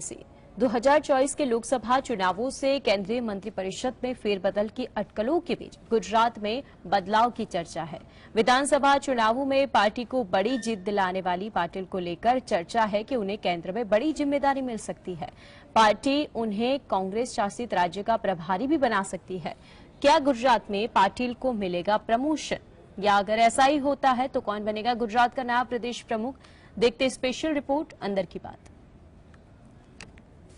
वाराणसी 2024 के लोकसभा चुनावों से केंद्रीय मंत्रिपरिषद में फेरबदल की अटकलों के बीच गुजरात में बदलाव की चर्चा है। विधानसभा चुनावों में पार्टी को बड़ी जीत दिलाने वाली पाटिल को लेकर चर्चा है कि उन्हें केंद्र में बड़ी जिम्मेदारी मिल सकती है। पार्टी उन्हें कांग्रेस शासित राज्य का प्रभारी भी बना सकती है। क्या गुजरात में पाटिल को मिलेगा प्रमोशन, या अगर ऐसा ही होता है तो कौन बनेगा गुजरात का नया प्रदेश प्रमुख? देखते स्पेशल रिपोर्ट अंदर की बात।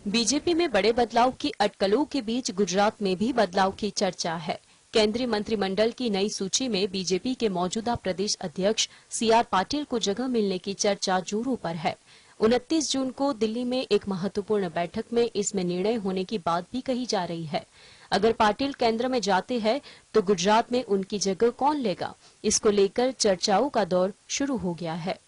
बीजेपी में बड़े बदलाव की अटकलों के बीच गुजरात में भी बदलाव की चर्चा है। केंद्रीय मंत्रिमंडल की नई सूची में बीजेपी के मौजूदा प्रदेश अध्यक्ष सीआर पाटिल को जगह मिलने की चर्चा जोरों पर है। 29 जून को दिल्ली में एक महत्वपूर्ण बैठक में इसमें निर्णय होने की बात भी कही जा रही है। अगर पाटिल केंद्र में जाते हैं तो गुजरात में उनकी जगह कौन लेगा, इसको लेकर चर्चाओं का दौर शुरू हो गया है।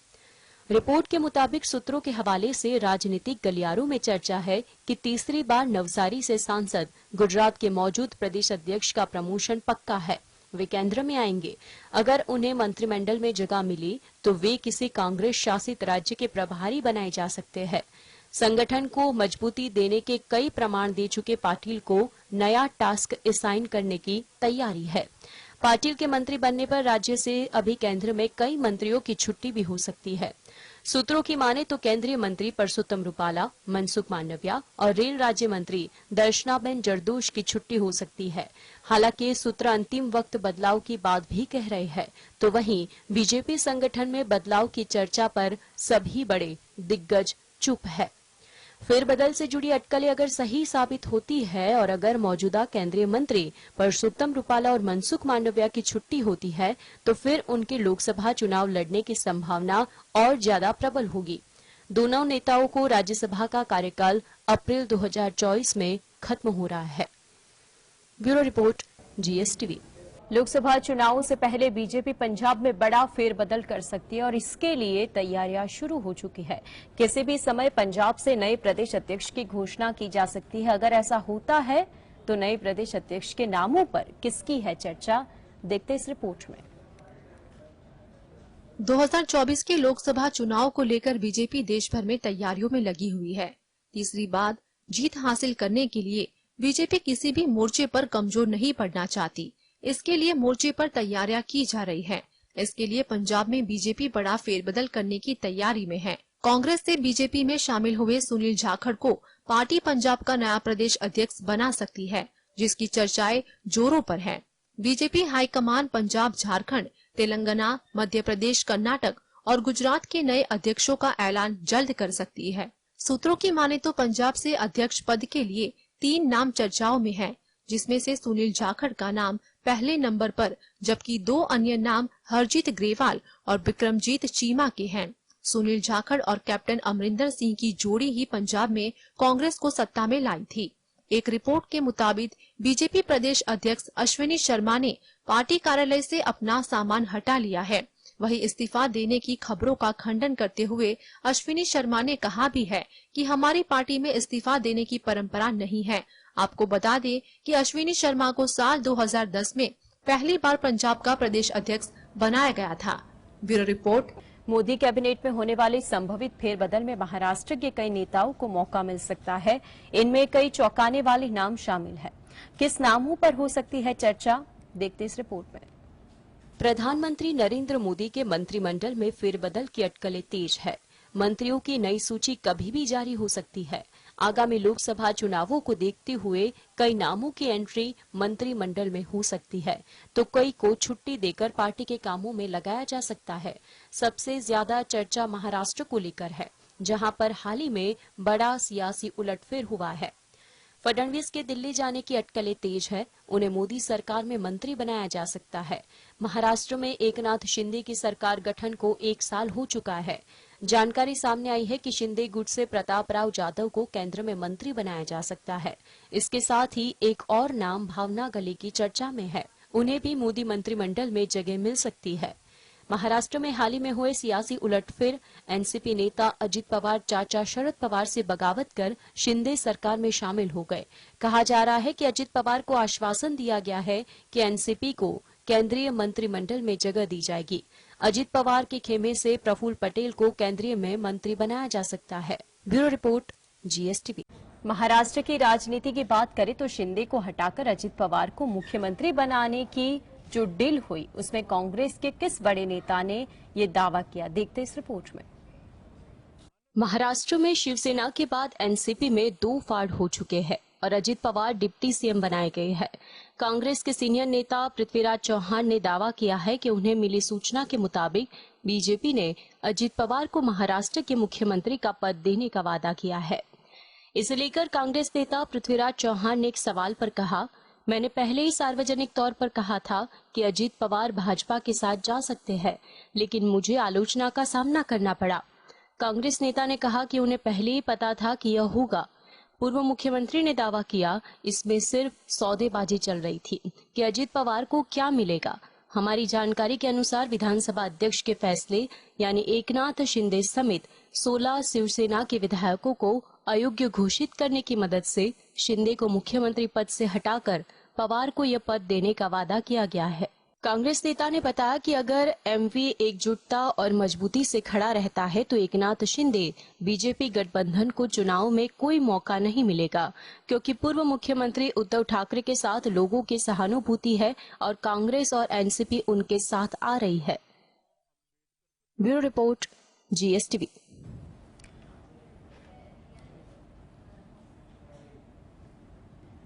रिपोर्ट के मुताबिक सूत्रों के हवाले से राजनीतिक गलियारों में चर्चा है कि तीसरी बार नवसारी से सांसद गुजरात के मौजूद प्रदेश अध्यक्ष का प्रमोशन पक्का है। वे केंद्र में आएंगे। अगर उन्हें मंत्रिमंडल में जगह मिली तो वे किसी कांग्रेस शासित राज्य के प्रभारी बनाए जा सकते हैं। संगठन को मजबूती देने के कई प्रमाण दे चुके पाटिल को नया टास्क असाइन करने की तैयारी है। पाटिल के मंत्री बनने पर राज्य से अभी केंद्र में कई मंत्रियों की छुट्टी भी हो सकती है। सूत्रों की माने तो केंद्रीय मंत्री परसोत्तम रूपाला, मनसुख मांडविया और रेल राज्य मंत्री दर्शनाबेन जरदोश की छुट्टी हो सकती है। हालांकि सूत्र अंतिम वक्त बदलाव की बात भी कह रहे हैं, तो वहीं बीजेपी संगठन में बदलाव की चर्चा पर सभी बड़े दिग्गज चुप है। फेरबदल से जुड़ी अटकलें अगर सही साबित होती है और अगर मौजूदा केंद्रीय मंत्री परसोत्तम रूपाला और मनसुख मांडविया की छुट्टी होती है तो फिर उनके लोकसभा चुनाव लड़ने की संभावना और ज्यादा प्रबल होगी। दोनों नेताओं को राज्यसभा का कार्यकाल अप्रैल 2024 में खत्म हो रहा है। Bureau report, GSTV। लोकसभा चुनावों से पहले बीजेपी पंजाब में बड़ा फेरबदल कर सकती है और इसके लिए तैयारियां शुरू हो चुकी है। किसी भी समय पंजाब से नए प्रदेश अध्यक्ष की घोषणा की जा सकती है। अगर ऐसा होता है तो नए प्रदेश अध्यक्ष के नामों पर किसकी है चर्चा, देखते इस रिपोर्ट में। 2024 के लोकसभा चुनाव को लेकर बीजेपी देश भर में तैयारियों में लगी हुई है। तीसरी बार जीत हासिल करने के लिए बीजेपी किसी भी मोर्चे पर कमजोर नहीं पड़ना चाहती। इसके लिए मोर्चे पर तैयारियां की जा रही हैं। इसके लिए पंजाब में बीजेपी बड़ा फेरबदल करने की तैयारी में है। कांग्रेस से बीजेपी में शामिल हुए सुनील जाखड़ को पार्टी पंजाब का नया प्रदेश अध्यक्ष बना सकती है, जिसकी चर्चाएं जोरों पर है। बीजेपी हाईकमान पंजाब, झारखंड, तेलंगाना, मध्य प्रदेश, कर्नाटक और गुजरात के नए अध्यक्षों का ऐलान जल्द कर सकती है। सूत्रों की माने तो पंजाब से अध्यक्ष पद के लिए 3 नाम चर्चाओं में है, जिसमें से सुनील जाखड़ का नाम पहले नंबर पर, जबकि 2 अन्य नाम हरजीत ग्रेवाल और विक्रमजीत चीमा के हैं। सुनील जाखड़ और कैप्टन अमरिंदर सिंह की जोड़ी ही पंजाब में कांग्रेस को सत्ता में लाई थी। एक रिपोर्ट के मुताबिक बीजेपी प्रदेश अध्यक्ष अश्विनी शर्मा ने पार्टी कार्यालय से अपना सामान हटा लिया है। वहीं इस्तीफा देने की खबरों का खंडन करते हुए अश्विनी शर्मा ने कहा भी है कि हमारी पार्टी में इस्तीफा देने की परंपरा नहीं है। आपको बता दें कि अश्विनी शर्मा को साल 2010 में पहली बार पंजाब का प्रदेश अध्यक्ष बनाया गया था। Bureau report. मोदी कैबिनेट में होने वाले संभवित फेरबदल में महाराष्ट्र के कई नेताओं को मौका मिल सकता है। इनमें कई चौंकाने वाले नाम शामिल हैं। किस नामों पर हो सकती है चर्चा, देखते इस रिपोर्ट में। प्रधानमंत्री नरेंद्र मोदी के मंत्रिमंडल में फेरबदल की अटकलें तेज है। मंत्रियों की नई सूची कभी भी जारी हो सकती है। आगामी लोकसभा चुनावों को देखते हुए कई नामों की एंट्री मंत्रिमंडल में हो सकती है, तो कई को छुट्टी देकर पार्टी के कामों में लगाया जा सकता है। सबसे ज्यादा चर्चा महाराष्ट्र को लेकर है, जहां पर हाल ही में बड़ा सियासी उलटफेर हुआ है। फडणवीस के दिल्ली जाने की अटकलें तेज है। उन्हें मोदी सरकार में मंत्री बनाया जा सकता है। महाराष्ट्र में एकनाथ शिंदे की सरकार गठन को 1 साल हो चुका है। जानकारी सामने आई है कि शिंदे गुट से प्रतापराव जाधव को केंद्र में मंत्री बनाया जा सकता है। इसके साथ ही एक और नाम भावना गले की चर्चा में है। उन्हें भी मोदी मंत्रिमंडल में जगह मिल सकती है। महाराष्ट्र में हाल ही में हुए सियासी उलटफेर, एनसीपी नेता अजित पवार चाचा शरद पवार से बगावत कर शिंदे सरकार में शामिल हो गए। कहा जा रहा है कि अजित पवार को आश्वासन दिया गया है कि एनसीपी को केंद्रीय मंत्रिमंडल में जगह दी जाएगी। अजित पवार के खेमे से प्रफुल्ल पटेल को केंद्रीय में मंत्री बनाया जा सकता है। Bureau report, GSTV। महाराष्ट्र की राजनीति की बात करें तो शिंदे को हटाकर अजित पवार को मुख्यमंत्री बनाने की जो डील हुई उसमें कांग्रेस के किस बड़े नेता ने ये दावा किया, देखते इस रिपोर्ट में। महाराष्ट्र में शिवसेना के बाद एनसीपी में 2 फाड़ हो चुके हैं और अजित पवार डिप्टी सीएम बनाए गए हैं। कांग्रेस के सीनियर नेता पृथ्वीराज चौहान ने दावा किया है कि उन्हें मिली सूचना के मुताबिक बीजेपी ने अजित पवार को महाराष्ट्र के मुख्यमंत्री का पद देने का वादा किया है। इसे लेकर कांग्रेस नेता पृथ्वीराज चौहान ने एक सवाल पर कहा, मैंने पहले ही सार्वजनिक तौर पर कहा था कि अजित पवार भाजपा के साथ जा सकते हैं, लेकिन मुझे आलोचना का सामना करना पड़ा। कांग्रेस नेता ने कहा कि उन्हें पहले ही पता था कि यह होगा। पूर्व मुख्यमंत्री ने दावा किया, इसमें सिर्फ सौदेबाजी चल रही थी कि अजित पवार को क्या मिलेगा। हमारी जानकारी के अनुसार विधानसभा अध्यक्ष के फैसले यानी एकनाथ शिंदे समेत 16 शिवसेना के विधायकों को अयोग्य घोषित करने की मदद से शिंदे को मुख्यमंत्री पद से हटाकर पवार को यह पद देने का वादा किया गया है। कांग्रेस नेता ने बताया कि अगर एमवी एकजुटता और मजबूती से खड़ा रहता है तो एकनाथ शिंदे बीजेपी गठबंधन को चुनाव में कोई मौका नहीं मिलेगा, क्योंकि पूर्व मुख्यमंत्री उद्धव ठाकरे के साथ लोगों की सहानुभूति है और कांग्रेस और एनसीपी उनके साथ आ रही है। Bureau report, GSTV।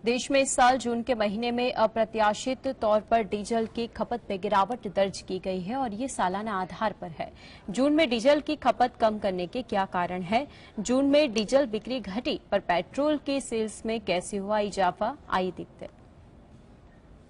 देश में इस साल जून के महीने में अप्रत्याशित तौर पर डीजल की खपत में गिरावट दर्ज की गई है और ये सालाना आधार पर है। जून में डीजल की खपत कम करने के क्या कारण है? जून में डीजल बिक्री घटी पर पेट्रोल के सेल्स में कैसे हुआ इजाफा, आइए देखते हैं।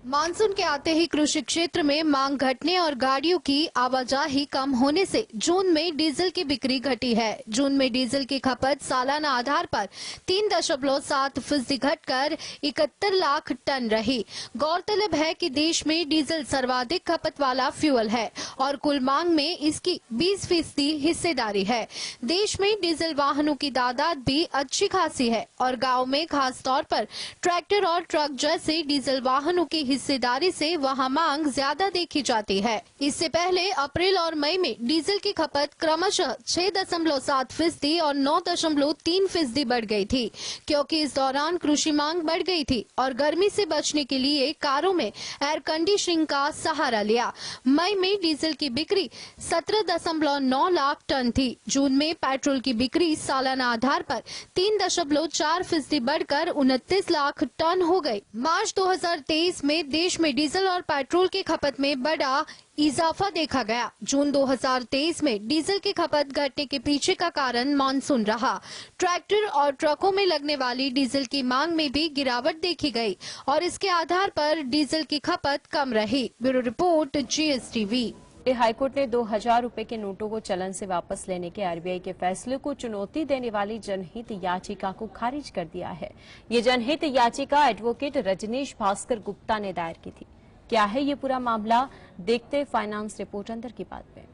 मानसून के आते ही कृषि क्षेत्र में मांग घटने और गाड़ियों की आवाजाही कम होने से जून में डीजल की बिक्री घटी है। जून में डीजल की खपत सालाना आधार पर 3.7% घटकर 71 लाख टन रही। गौरतलब है कि देश में डीजल सर्वाधिक खपत वाला फ्यूल है और कुल मांग में इसकी 20% हिस्सेदारी है। देश में डीजल वाहनों की तादाद भी अच्छी खासी है और गाँव में खास तौर पर ट्रैक्टर और ट्रक जैसे डीजल वाहनों की हिस्सेदारी से वहां मांग ज्यादा देखी जाती है। इससे पहले अप्रैल और मई में डीजल की खपत क्रमशः 6.7% और 9.3% बढ़ गई थी, क्योंकि इस दौरान कृषि मांग बढ़ गई थी और गर्मी से बचने के लिए कारों में एयर कंडीशनिंग का सहारा लिया। मई में डीजल की बिक्री 17.9 लाख टन थी। जून में पेट्रोल की बिक्री सालाना आधार पर 3.4% बढ़कर 29 लाख टन हो गई। मार्च 2023 में देश में डीजल और पेट्रोल की खपत में बड़ा इजाफा देखा गया। जून 2023 में डीजल की खपत घटने के पीछे का कारण मानसून रहा। ट्रैक्टर और ट्रकों में लगने वाली डीजल की मांग में भी गिरावट देखी गई और इसके आधार पर डीजल की खपत कम रही। Bureau report, GSTV। हाईकोर्ट ने 2000 रुपए के नोटों को चलन से वापस लेने के आरबीआई के फैसले को चुनौती देने वाली जनहित याचिका को खारिज कर दिया है। ये जनहित याचिका एडवोकेट रजनीश भास्कर गुप्ता ने दायर की थी। क्या है ये पूरा मामला, देखते फाइनेंस रिपोर्ट अंदर की बात में।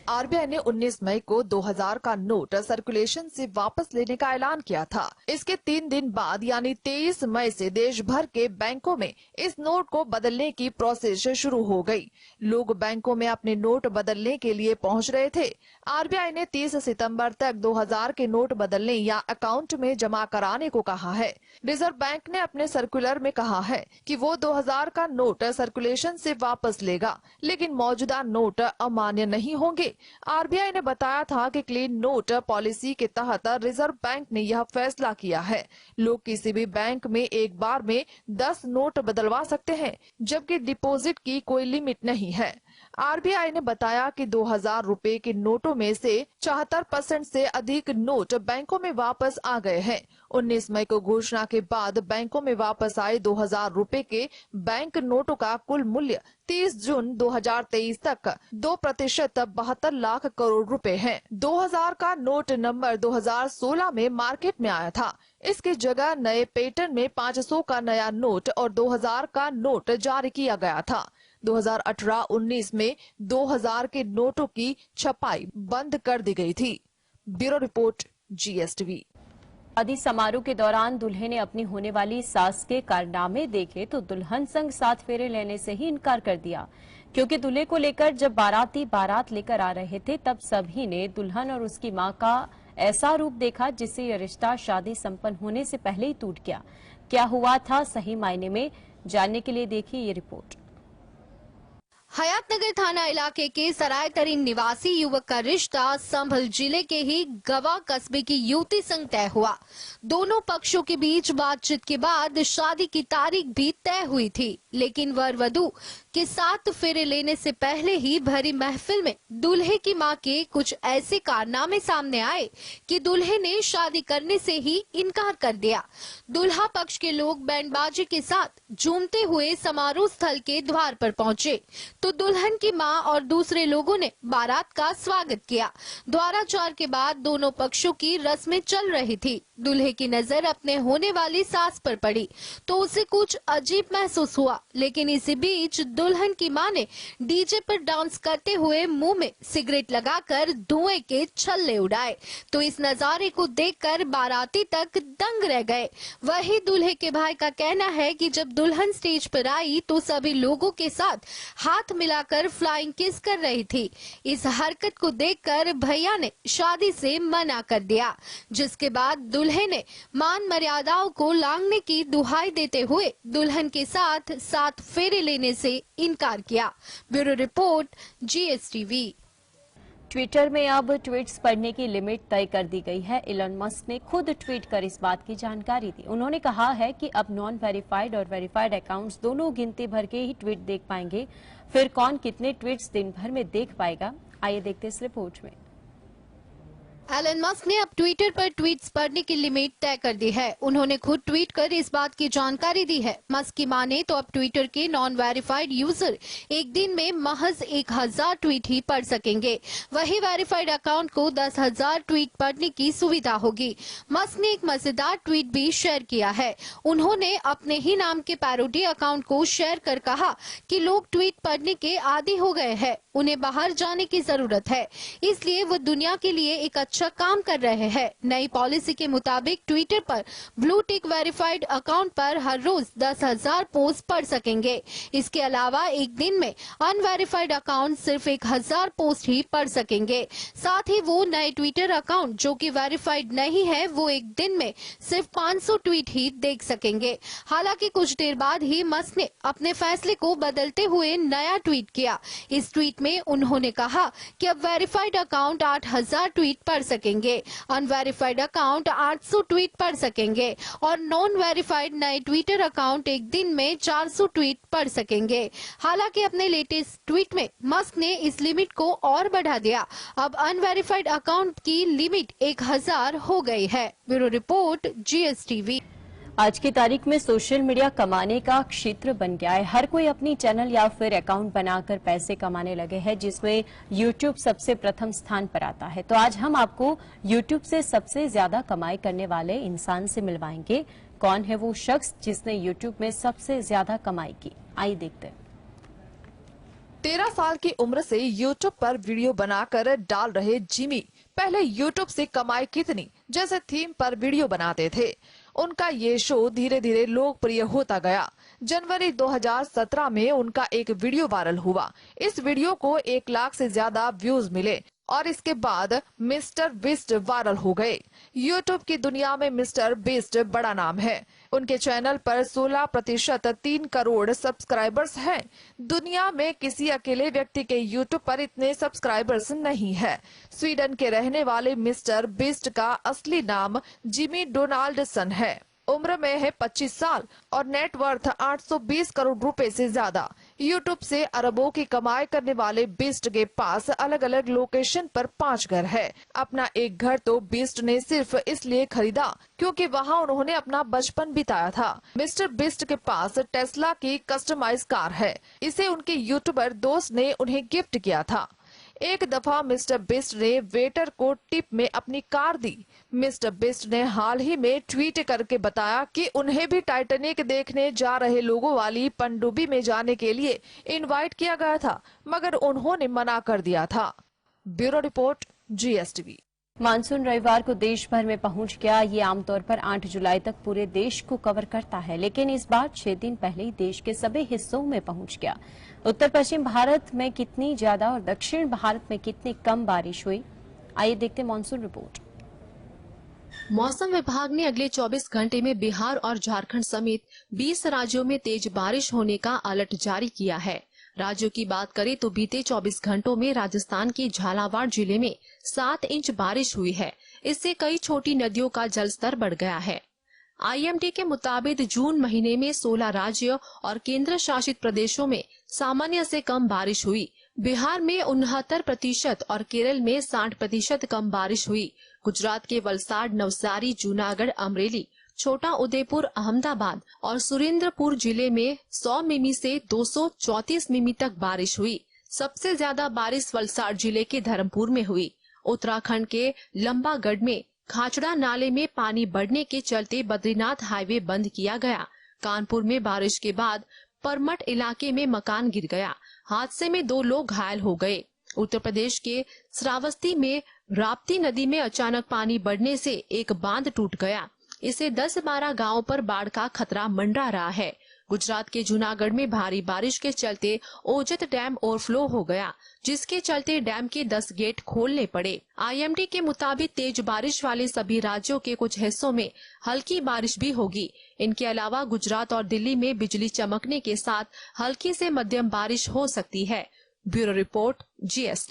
आरबीआई ने 19 मई को 2000 का नोट सर्कुलेशन से वापस लेने का ऐलान किया था। इसके 3 दिन बाद यानी 23 मई से देश भर के बैंकों में इस नोट को बदलने की प्रोसेस शुरू हो गई। लोग बैंकों में अपने नोट बदलने के लिए पहुंच रहे थे। आरबीआई ने 30 सितंबर तक 2000 के नोट बदलने या अकाउंट में जमा कराने को कहा है। रिजर्व बैंक ने अपने सर्कुलर में कहा है कि वो 2000 का नोट सर्कुलेशन से वापस लेगा, लेकिन मौजूदा नोट अमान्य नहीं होंगे। आरबीआई ने बताया था कि क्लीन नोट पॉलिसी के तहत रिजर्व बैंक ने यह फैसला किया है। लोग किसी भी बैंक में एक बार में 10 नोट बदलवा सकते हैं, जबकि डिपॉजिट की कोई लिमिट नहीं है। आरबीआई ने बताया कि 2000 रुपए के नोटों में से 74% से अधिक नोट बैंकों में वापस आ गए हैं। 19 मई को घोषणा के बाद बैंकों में वापस आए 2000 रुपए के बैंक नोटों का कुल मूल्य 30 जून 2023 तक 2% 72 लाख करोड़ रुपए है। 2000 का नोट नंबर 2016 में मार्केट में आया था। इसकी जगह नए पैटर्न में 500 का नया नोट और 2000 का नोट जारी किया गया था। 2018-19 में 2000 के नोटों की छपाई बंद कर दी गई थी। Bureau report, GSTV। शादी समारोह के दौरान दूल्हे ने अपनी होने वाली सास के कारनामे देखे तो दुल्हन संग 7 फेरे लेने से ही इनकार कर दिया, क्योंकि दूल्हे को लेकर जब बाराती बारात लेकर आ रहे थे तब सभी ने दुल्हन और उसकी मां का ऐसा रूप देखा जिससे यह रिश्ता शादी संपन्न होने से पहले ही टूट गया। क्या हुआ था सही मायने में, जानने के लिए देखिए ये रिपोर्ट। हयातनगर थाना इलाके के सरायतरीन निवासी युवक का रिश्ता संभल जिले के ही गवा कस्बे की युवती संग तय हुआ। दोनों पक्षों के बीच बातचीत के बाद शादी की तारीख भी तय हुई थी, लेकिन वर वधू के 7 फेरे लेने से पहले ही भरी महफिल में दूल्हे की मां के कुछ ऐसे कारनामे सामने आए कि दूल्हे ने शादी करने से ही इनकार कर दिया। दूल्हा पक्ष के लोग बैंडबाजी के साथ झूमते हुए समारोह स्थल के द्वार पर पहुंचे तो दुल्हन की मां और दूसरे लोगों ने बारात का स्वागत किया। द्वाराचार के बाद दोनों पक्षों की रस्में चल रही थी। दूल्हे की नजर अपने होने वाली सास पर पड़ी तो उसे कुछ अजीब महसूस हुआ, लेकिन इसी बीच दुल्हन की मां ने डीजे पर डांस करते हुए मुंह में सिगरेट लगाकर धुएं के छल्ले उड़ाए तो इस नजारे को देखकर बाराती तक दंग रह गए। वही दूल्हे के भाई का कहना है कि जब दुल्हन स्टेज पर आई तो सभी लोगों के साथ हाथ मिलाकर फ्लाइंग किस कर रही थी। इस हरकत को देखकर भैया ने शादी से मना कर दिया, जिसके बाद दूल्हे ने मान मर्यादाओं को लांघने की दुहाई देते हुए दुल्हन के साथ 7 फेरे लेने से इनकार किया। Bureau report, GSTV। ट्विटर में अब ट्वीट्स पढ़ने की लिमिट तय कर दी गई है। इलॉन मस्क ने खुद ट्वीट कर इस बात की जानकारी दी। उन्होंने कहा है कि अब नॉन वेरीफाइड और वेरीफाइड अकाउंट्स दोनों गिनती भर के ही ट्वीट देख पाएंगे। फिर कौन कितने ट्वीट्स दिन भर में देख पाएगा, आइए देखते इस रिपोर्ट में। एलन मस्क ने अब ट्विटर पर ट्वीट्स पढ़ने की लिमिट तय कर दी है। उन्होंने खुद ट्वीट कर इस बात की जानकारी दी है। मस्क की माने तो अब ट्विटर के नॉन वेरीफाइड यूजर एक दिन में महज 1000 ट्वीट ही पढ़ सकेंगे। वही वेरीफाइड अकाउंट को 10,000 ट्वीट पढ़ने की सुविधा होगी। मस्क ने एक मजेदार ट्वीट भी शेयर किया है। उन्होंने अपने ही नाम के पैरोडी अकाउंट को शेयर कर कहा कि लोग ट्वीट पढ़ने के आदी हो गए हैं, उन्हें बाहर जाने की जरूरत है, इसलिए वो दुनिया के लिए एक अच्छा काम कर रहे हैं। नई पॉलिसी के मुताबिक ट्विटर पर ब्लू टिक वेरीफाइड अकाउंट पर हर रोज 10,000 पोस्ट पढ़ सकेंगे। इसके अलावा एक दिन में अनवेरीफाइड अकाउंट सिर्फ 1000 पोस्ट ही पढ़ सकेंगे। साथ ही वो नए ट्विटर अकाउंट जो कि वेरीफाइड नहीं है वो एक दिन में सिर्फ 500 ट्वीट ही देख सकेंगे। हालांकि कुछ देर बाद ही मस्क ने अपने फैसले को बदलते हुए नया ट्वीट किया। इस ट्वीट में उन्होंने कहा कि अब वेरीफाइड अकाउंट 8000 ट्वीट पढ़ सकेंगे, अनवेरीफाइड अकाउंट 800 ट्वीट पढ़ सकेंगे और नॉन वेरीफाइड नए ट्विटर अकाउंट एक दिन में 400 ट्वीट पढ़ सकेंगे। हालांकि अपने लेटेस्ट ट्वीट में मस्क ने इस लिमिट को और बढ़ा दिया। अब अनवेरीफाइड अकाउंट की लिमिट 1000 हो गई है। Bureau report, GSTV। आज की तारीख में सोशल मीडिया कमाने का क्षेत्र बन गया है। हर कोई अपनी चैनल या फिर अकाउंट बनाकर पैसे कमाने लगे हैं, जिसमें यूट्यूब सबसे प्रथम स्थान पर आता है। तो आज हम आपको यूट्यूब से सबसे ज्यादा कमाई करने वाले इंसान से मिलवाएंगे। कौन है वो शख्स जिसने यूट्यूब में सबसे ज्यादा कमाई की, आइए देखते हैं। 13 साल की उम्र से यूट्यूब पर वीडियो बनाकर डाल रहे जिमी पहले यूट्यूब से कमाई कितनी जैसे थीम पर वीडियो बनाते थे। उनका ये शो धीरे धीरे लोकप्रिय होता गया। जनवरी 2017 में उनका एक वीडियो वायरल हुआ। इस वीडियो को 1 लाख से ज्यादा व्यूज मिले और इसके बाद मिस्टर बीस्ट वायरल हो गए। यूट्यूब की दुनिया में मिस्टर बीस्ट बड़ा नाम है। उनके चैनल पर 16% 3 करोड़ सब्सक्राइबर्स हैं। दुनिया में किसी अकेले व्यक्ति के यूट्यूब पर इतने सब्सक्राइबर्स नहीं है। स्वीडन के रहने वाले मिस्टर बीस्ट का असली नाम जिमी डोनाल्डसन है। उम्र में है 25 साल और नेटवर्थ 820 करोड़ रुपए से ज्यादा। यूट्यूब से अरबों की कमाई करने वाले बीस्ट के पास अलग अलग लोकेशन पर 5 घर है। अपना एक घर तो बीस्ट ने सिर्फ इसलिए खरीदा क्योंकि वहां उन्होंने अपना बचपन बिताया था। मिस्टर बीस्ट के पास टेस्ला की कस्टमाइज कार है। इसे उनके यूट्यूबर दोस्त ने उन्हें गिफ्ट किया था। एक दफा मिस्टर बीस्ट ने वेटर को टिप में अपनी कार दी। मिस्टर बीस्ट ने हाल ही में ट्वीट करके बताया कि उन्हें भी टाइटैनिक देखने जा रहे लोगों वाली पनडुब्बी में जाने के लिए इनवाइट किया गया था, मगर उन्होंने मना कर दिया था। Bureau report, GSTV। मानसून रविवार को देश भर में पहुंच गया। ये आमतौर पर 8 जुलाई तक पूरे देश को कवर करता है, लेकिन इस बार 6 दिन पहले ही देश के सभी हिस्सों में पहुंच गया। उत्तर पश्चिम भारत में कितनी ज्यादा और दक्षिण भारत में कितनी कम बारिश हुई, आइए देखते मानसून रिपोर्ट। मौसम विभाग ने अगले 24 घंटे में बिहार और झारखंड समेत 20 राज्यों में तेज बारिश होने का अलर्ट जारी किया है। राज्यों की बात करें तो बीते 24 घंटों में राजस्थान के झालावाड़ जिले में 7 इंच बारिश हुई है। इससे कई छोटी नदियों का जलस्तर बढ़ गया है। IMD के मुताबिक जून महीने में 16 राज्य और केंद्र शासित प्रदेशों में सामान्य से कम बारिश हुई। बिहार में 69% और केरल में 60% कम बारिश हुई। गुजरात के वलसाड, नवसारी, जूनागढ़, अमरेली, छोटा उदेपुर, अहमदाबाद और सुरेंद्रपुर जिले में 100 मिमी से 234 मिमी तक बारिश हुई। सबसे ज्यादा बारिश वलसाड जिले के धर्मपुर में हुई। उत्तराखंड के लंबागढ़ में खाचड़ा नाले में पानी बढ़ने के चलते बद्रीनाथ हाईवे बंद किया गया। कानपुर में बारिश के बाद परमट इलाके में मकान गिर गया। हादसे में 2 लोग घायल हो गए। उत्तर प्रदेश के श्रावस्ती में राप्ती नदी में अचानक पानी बढ़ने से एक बांध टूट गया। इससे 10-12 गांवों पर बाढ़ का खतरा मंडरा रहा है। गुजरात के जूनागढ़ में भारी बारिश के चलते ओजत डैम ओवरफ्लो हो गया, जिसके चलते डैम के 10 गेट खोलने पड़े। IMD के मुताबिक तेज बारिश वाले सभी राज्यों के कुछ हिस्सों में हल्की बारिश भी होगी। इनके अलावा गुजरात और दिल्ली में बिजली चमकने के साथ हल्की से मध्यम बारिश हो सकती है। Bureau report, GST।